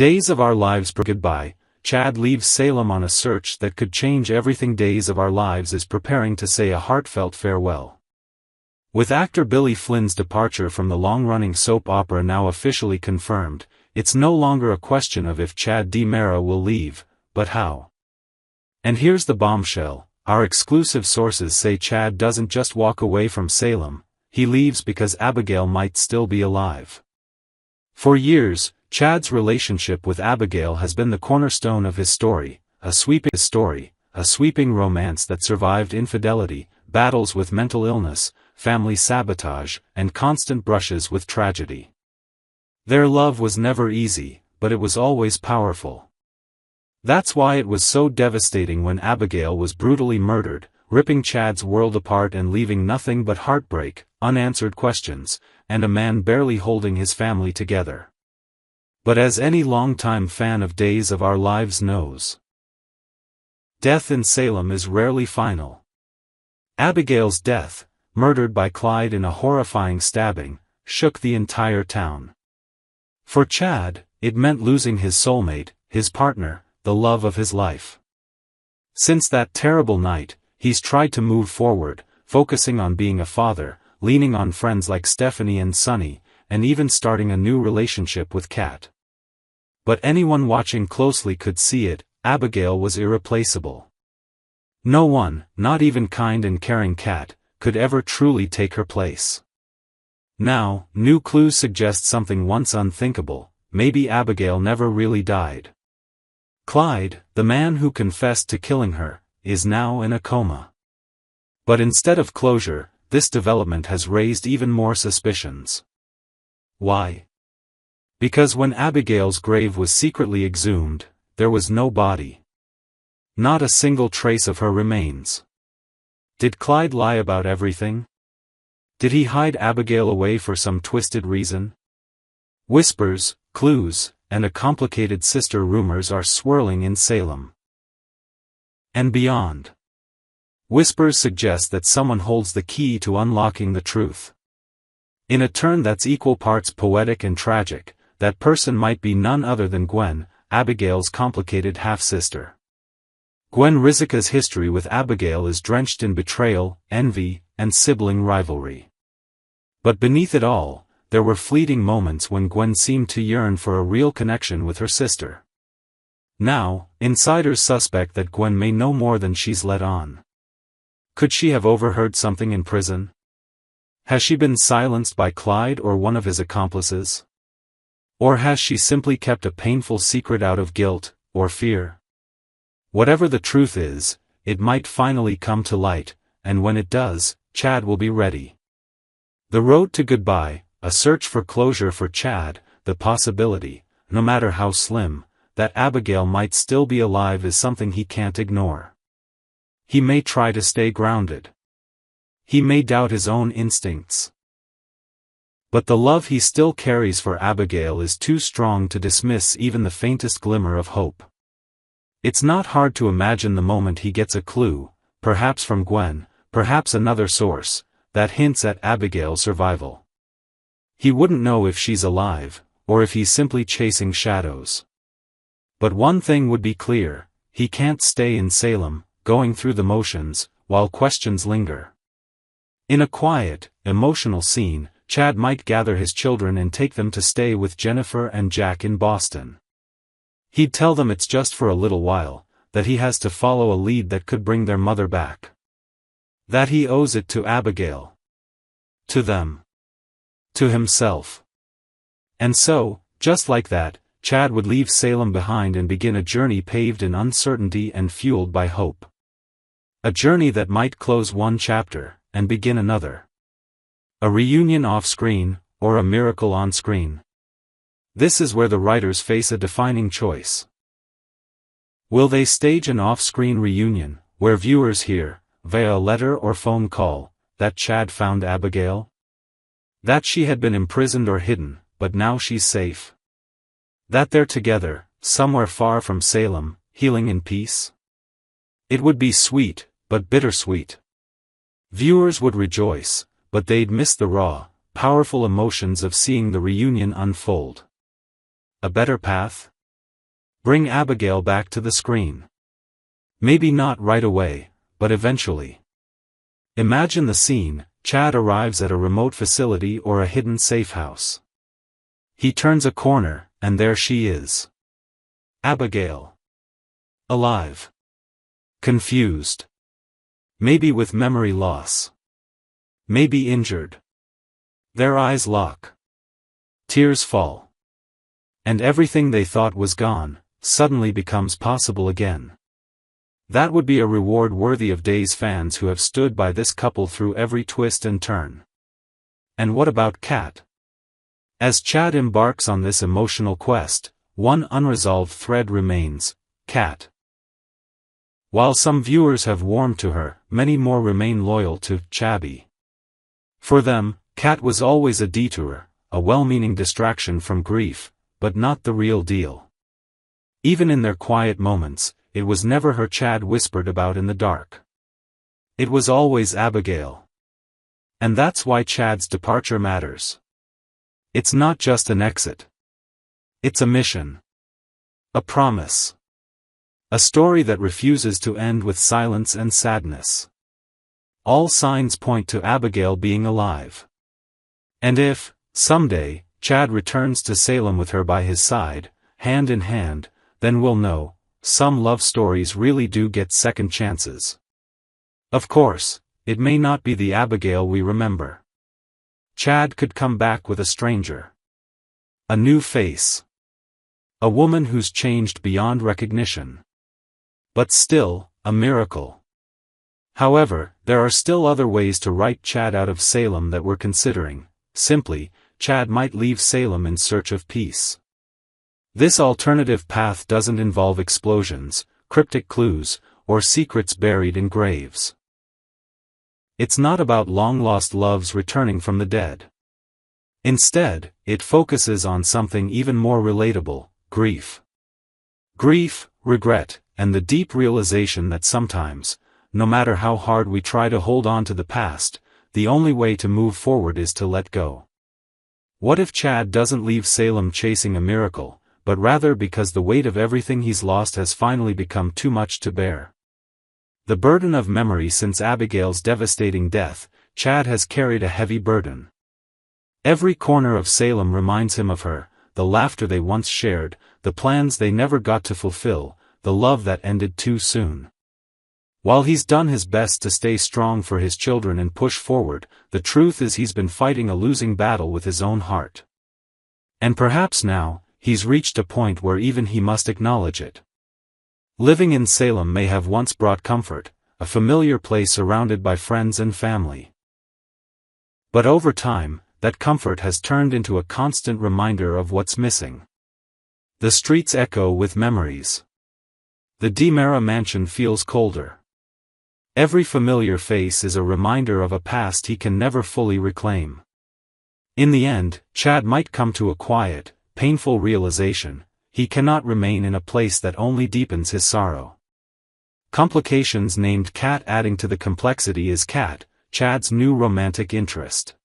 Days of Our Lives. Goodbye, Chad leaves Salem on a search that could change everything. Days of Our Lives is preparing to say a heartfelt farewell. With actor Billy Flynn's departure from the long-running soap opera now officially confirmed, it's no longer a question of if Chad DiMera will leave, but how. And here's the bombshell: our exclusive sources say Chad doesn't just walk away from Salem, he leaves because Abigail might still be alive. For years, Chad's relationship with Abigail has been the cornerstone of his story, a sweeping romance that survived infidelity, battles with mental illness, family sabotage, and constant brushes with tragedy. Their love was never easy, but it was always powerful. That's why it was so devastating when Abigail was brutally murdered, ripping Chad's world apart and leaving nothing but heartbreak, unanswered questions, and a man barely holding his family together. But as any longtime fan of Days of Our Lives knows, death in Salem is rarely final. Abigail's death, murdered by Clyde in a horrifying stabbing, shook the entire town. For Chad, it meant losing his soulmate, his partner, the love of his life. Since that terrible night, he's tried to move forward, focusing on being a father, leaning on friends like Stephanie and Sonny, and even starting a new relationship with Kat. But anyone watching closely could see it: Abigail was irreplaceable. No one, not even kind and caring Kat, could ever truly take her place. Now, new clues suggest something once unthinkable: maybe Abigail never really died. Clyde, the man who confessed to killing her, is now in a coma. But instead of closure, this development has raised even more suspicions. Why? Because when Abigail's grave was secretly exhumed, there was no body. Not a single trace of her remains. Did Clyde lie about everything? Did he hide Abigail away for some twisted reason? Whispers, clues, and a complicated sister rumors are swirling in Salem and beyond. Whispers suggest that someone holds the key to unlocking the truth. In a turn that's equal parts poetic and tragic, that person might be none other than Gwen, Abigail's complicated half-sister. Gwen Rizika's history with Abigail is drenched in betrayal, envy, and sibling rivalry. But beneath it all, there were fleeting moments when Gwen seemed to yearn for a real connection with her sister. Now, insiders suspect that Gwen may know more than she's let on. Could she have overheard something in prison? Has she been silenced by Clyde or one of his accomplices? Or has she simply kept a painful secret out of guilt, or fear? Whatever the truth is, it might finally come to light, and when it does, Chad will be ready. The road to goodbye, a search for closure for Chad, the possibility, no matter how slim, that Abigail might still be alive is something he can't ignore. He may try to stay grounded. He may doubt his own instincts. But the love he still carries for Abigail is too strong to dismiss even the faintest glimmer of hope. It's not hard to imagine the moment he gets a clue, perhaps from Gwen, perhaps another source, that hints at Abigail's survival. He wouldn't know if she's alive, or if he's simply chasing shadows. But one thing would be clear: he can't stay in Salem, going through the motions, while questions linger. In a quiet, emotional scene, Chad might gather his children and take them to stay with Jennifer and Jack in Boston. He'd tell them it's just for a little while, that he has to follow a lead that could bring their mother back. That he owes it to Abigail. To them. To himself. And so, just like that, Chad would leave Salem behind and begin a journey paved in uncertainty and fueled by hope. A journey that might close one chapter, and begin another. A reunion off-screen, or a miracle on-screen. This is where the writers face a defining choice. Will they stage an off-screen reunion, where viewers hear, via a letter or phone call, that Chad found Abigail? That she had been imprisoned or hidden, but now she's safe? That they're together, somewhere far from Salem, healing in peace? It would be sweet, but bittersweet. Viewers would rejoice, but they'd miss the raw, powerful emotions of seeing the reunion unfold. A better path? Bring Abigail back to the screen. Maybe not right away, but eventually. Imagine the scene: Chad arrives at a remote facility or a hidden safe house. He turns a corner, and there she is. Abigail. Alive. Confused. Maybe with memory loss. Maybe injured. Their eyes lock. Tears fall. And everything they thought was gone suddenly becomes possible again. That would be a reward worthy of Days fans who have stood by this couple through every twist and turn. And what about Kat? As Chad embarks on this emotional quest, one unresolved thread remains: Kat. While some viewers have warmed to her, many more remain loyal to Chabby. For them, Kat was always a detour, a well-meaning distraction from grief, but not the real deal. Even in their quiet moments, it was never her Chad whispered about in the dark. It was always Abigail. And that's why Chad's departure matters. It's not just an exit. It's a mission. A promise. A story that refuses to end with silence and sadness. All signs point to Abigail being alive. And if, someday, Chad returns to Salem with her by his side, hand in hand, then we'll know, some love stories really do get second chances. Of course, it may not be the Abigail we remember. Chad could come back with a stranger. A new face. A woman who's changed beyond recognition. But still, a miracle. However, there are still other ways to write Chad out of Salem that we're considering. Simply, Chad might leave Salem in search of peace. This alternative path doesn't involve explosions, cryptic clues, or secrets buried in graves. It's not about long-lost loves returning from the dead. Instead, it focuses on something even more relatable: grief. Grief, regret, and the deep realization that sometimes, no matter how hard we try to hold on to the past, the only way to move forward is to let go. What if Chad doesn't leave Salem chasing a miracle, but rather because the weight of everything he's lost has finally become too much to bear? The burden of memory. Since Abigail's devastating death, Chad has carried a heavy burden. Every corner of Salem reminds him of her, the laughter they once shared, the plans they never got to fulfill, the love that ended too soon. While he's done his best to stay strong for his children and push forward, the truth is he's been fighting a losing battle with his own heart. And perhaps now, he's reached a point where even he must acknowledge it. Living in Salem may have once brought comfort, a familiar place surrounded by friends and family. But over time, that comfort has turned into a constant reminder of what's missing. The streets echo with memories. The DiMera mansion feels colder. Every familiar face is a reminder of a past he can never fully reclaim. In the end, Chad might come to a quiet, painful realization: he cannot remain in a place that only deepens his sorrow. Complications. Named Kat. Adding to the complexity is Kat, Chad's new romantic interest.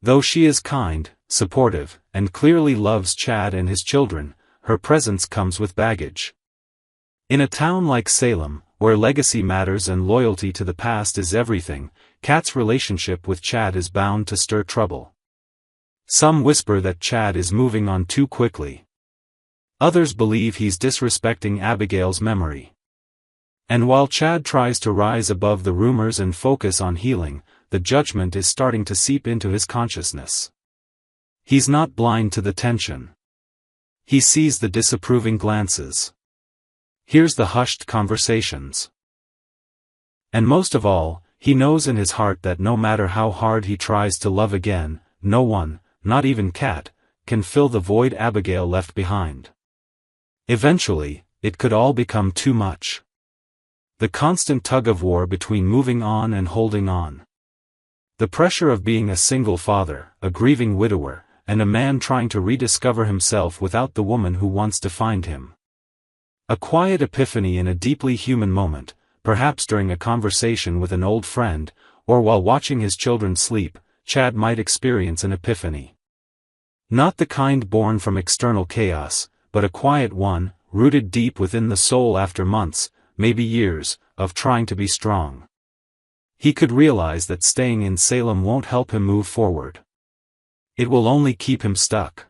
Though she is kind, supportive, and clearly loves Chad and his children, her presence comes with baggage. In a town like Salem, where legacy matters and loyalty to the past is everything, Kat's relationship with Chad is bound to stir trouble. Some whisper that Chad is moving on too quickly. Others believe he's disrespecting Abigail's memory. And while Chad tries to rise above the rumors and focus on healing, the judgment is starting to seep into his consciousness. He's not blind to the tension. He sees the disapproving glances. Hears the hushed conversations. And most of all, he knows in his heart that no matter how hard he tries to love again, no one, not even Kat, can fill the void Abigail left behind. Eventually, it could all become too much. The constant tug-of-war between moving on and holding on. The pressure of being a single father, a grieving widower, and a man trying to rediscover himself without the woman who once defined him. A quiet epiphany in a deeply human moment, perhaps during a conversation with an old friend, or while watching his children sleep, Chad might experience an epiphany. Not the kind born from external chaos, but a quiet one, rooted deep within the soul after months, maybe years, of trying to be strong. He could realize that staying in Salem won't help him move forward. It will only keep him stuck.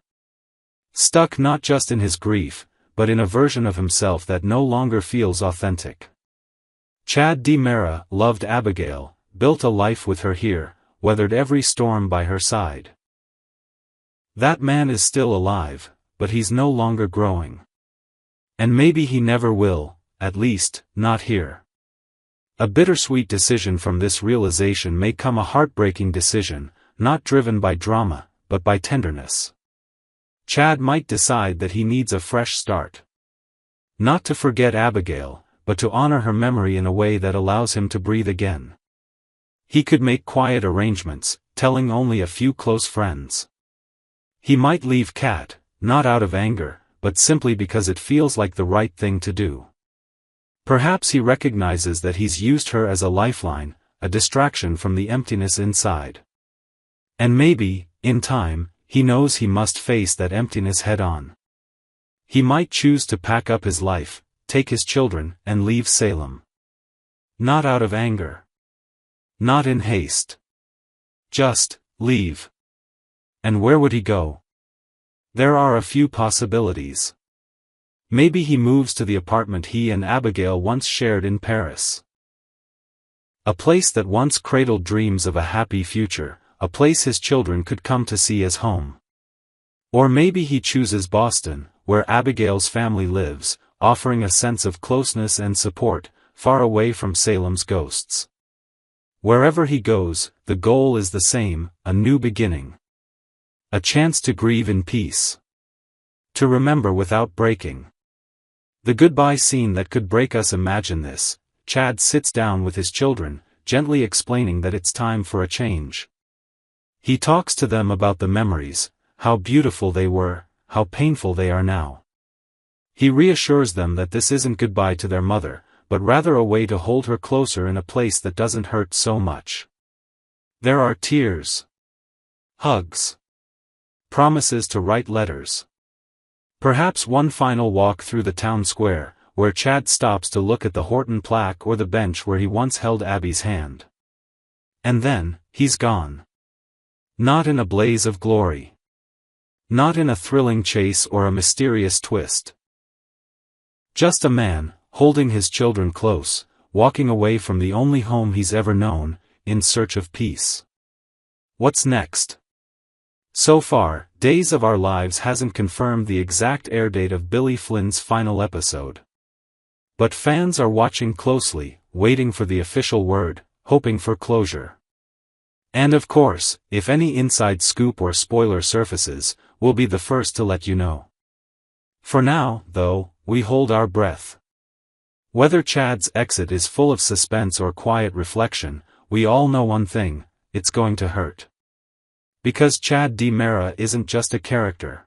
Stuck not just in his grief, but in a version of himself that no longer feels authentic. Chad DiMera loved Abigail, built a life with her here, weathered every storm by her side. That man is still alive, but he's no longer growing. And maybe he never will, at least, not here. A bittersweet decision from this realization may come, a heartbreaking decision, not driven by drama, but by tenderness. Chad might decide that he needs a fresh start. Not to forget Abigail, but to honor her memory in a way that allows him to breathe again. He could make quiet arrangements, telling only a few close friends. He might leave Kat, not out of anger, but simply because it feels like the right thing to do. Perhaps he recognizes that he's used her as a lifeline, a distraction from the emptiness inside. And maybe, in time, he knows he must face that emptiness head-on. He might choose to pack up his life, take his children, and leave Salem. Not out of anger. Not in haste. Just, leave. And where would he go? There are a few possibilities. Maybe he moves to the apartment he and Abigail once shared in Paris. A place that once cradled dreams of a happy future, a place his children could come to see as home. Or maybe he chooses Boston, where Abigail's family lives, offering a sense of closeness and support, far away from Salem's ghosts. Wherever he goes, the goal is the same, a new beginning. A chance to grieve in peace. To remember without breaking. The goodbye scene that could break us. Imagine this: Chad sits down with his children, gently explaining that it's time for a change. He talks to them about the memories, how beautiful they were, how painful they are now. He reassures them that this isn't goodbye to their mother, but rather a way to hold her closer in a place that doesn't hurt so much. There are tears. Hugs. Promises to write letters. Perhaps one final walk through the town square, where Chad stops to look at the Horton plaque or the bench where he once held Abby's hand. And then, he's gone. Not in a blaze of glory. Not in a thrilling chase or a mysterious twist. Just a man, holding his children close, walking away from the only home he's ever known, in search of peace. What's next? So far, Days of Our Lives hasn't confirmed the exact air date of Billy Flynn's final episode. But fans are watching closely, waiting for the official word, hoping for closure. And of course, if any inside scoop or spoiler surfaces, we'll be the first to let you know. For now, though, we hold our breath. Whether Chad's exit is full of suspense or quiet reflection, we all know one thing: it's going to hurt. Because Chad DiMera isn't just a character.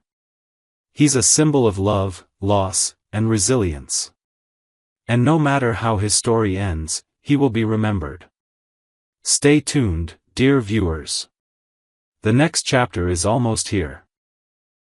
He's a symbol of love, loss, and resilience. And no matter how his story ends, he will be remembered. Stay tuned, dear viewers. The next chapter is almost here.